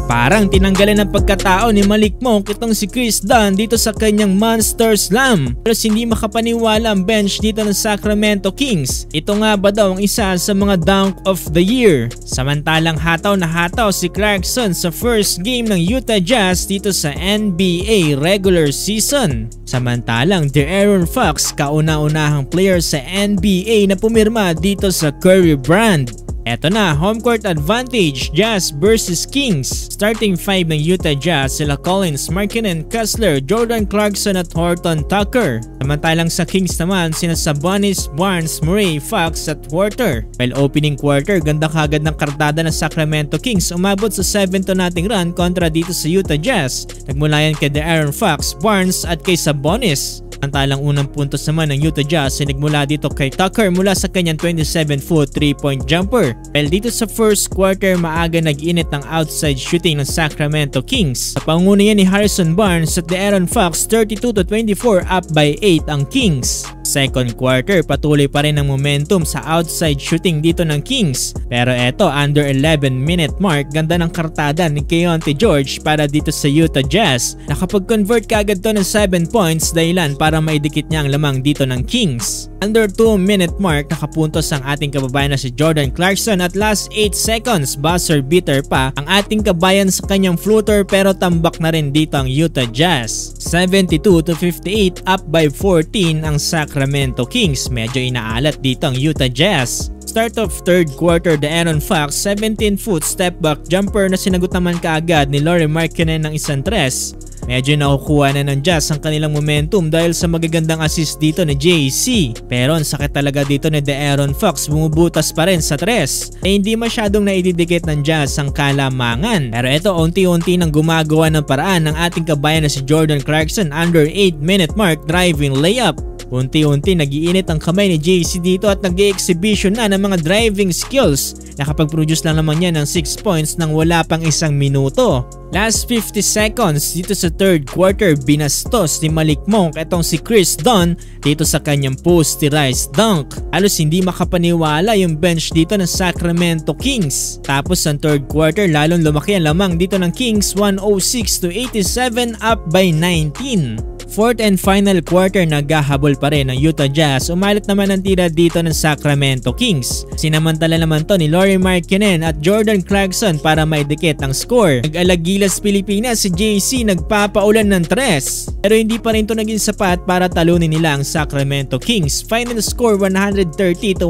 Parang tinanggalan ng pagkatao ni Malik Monk itong si Chris Dunn dito sa kanyang Monster Slam. Pero hindi makapaniwala ang bench dito ng Sacramento Kings. Ito nga ba daw ang isa sa mga dunk of the year? Samantalang hataw na hataw si Clarkson sa first game ng Utah Jazz dito sa NBA regular season. Samantalang De'Aaron Fox, kauna-unahang player sa NBA na pumirma dito sa Curry brand. Eto na, home court advantage, Jazz versus Kings. Starting 5 ng Utah Jazz sila Collins, Markkanen, Kessler, Jordan Clarkson at Horton Tucker. Samantalang sa Kings naman sina Sabonis, Barnes, Murray, Fox at Porter. While opening quarter, ganda kagad ng kartada ng Sacramento Kings, umabot sa 7-0 run kontra dito sa Utah Jazz. Nagmula yan kay De'Aaron Fox, Barnes at kay Sabonis. Ang talang unang puntos naman ng Utah Jazz ay nagmula dito kay Tucker mula sa kanyang 27-foot 3-point jumper. Well, dito sa first quarter maaga nag-init ng outside shooting ng Sacramento Kings. Sa panguna yan ni Harrison Barnes at De'Aaron Fox, 32-24 up by 8 ang Kings. Second quarter patuloy pa rin ang momentum sa outside shooting dito ng Kings. Pero eto, under 11-minute mark, ganda ng kartada ni Keyonte George para dito sa Utah Jazz. Nakapag-convert kagad to ng 7 points dahilan para maidikit niya ang lamang dito ng Kings. Under 2-minute mark, nakapuntos ang ating kababayan na si Jordan Clarkson at last 8 seconds, buzzer beater pa ang ating kabayan sa kanyang floater pero tambak na rin dito ang Utah Jazz. 72-58 up by 14 ang Sacramento Kings. Medyo inaalat dito ang Utah Jazz. Start of third quarter, De'Aaron Fox, 17-foot step back jumper na sinagot naman kaagad ni Lauri Markkanen ng isang tres. Medyo nakukuha na ng Jazz ang kanilang momentum dahil sa magagandang assist dito ni JC. Pero ang sakit talaga dito ni De'Aaron Fox, bumubutas pa rin sa tres. Hindi masyadong naididikit ng Jazz ang kalamangan. Pero ito, unti-unti nang gumagawa ng paraan ng ating kabayan na si Jordan Clarkson under 8-minute mark driving layup. Unti-unti nagiinit ang kamay ni JC dito at nag-exhibition na ng mga driving skills. Nakapag-produce lang naman niya ng 6 points nang wala pang isang minuto. Last 50 seconds dito sa third quarter, binastos ni Malik Monk itong si Chris Dunn dito sa kanyang posterized dunk. Halos hindi makapaniwala yung bench dito ng Sacramento Kings. Tapos sa third quarter, lalong lumaki ang lamang dito ng Kings, 106-87 up by 19. Fourth and final quarter, naghahabol pa rin ng Utah Jazz. Umalit naman ang tira dito ng Sacramento Kings. Sinamantala naman to ni Lauri Markkanen at Jordan Clarkson para maidikit ang score. Nag-alagilas Pilipinas si JC, nagpapaulan ng tres. Pero hindi pa rin to naging sapat para talunin nila ang Sacramento Kings. Final score 130-114,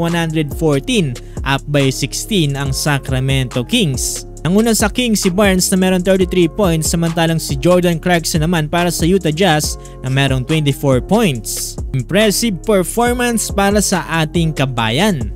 up by 16 ang Sacramento Kings. Ang una sa Kings si Barnes na meron 33 points, samantalang si Jordan Clarkson naman para sa Utah Jazz na merong 24 points. Impressive performance para sa ating kabayan.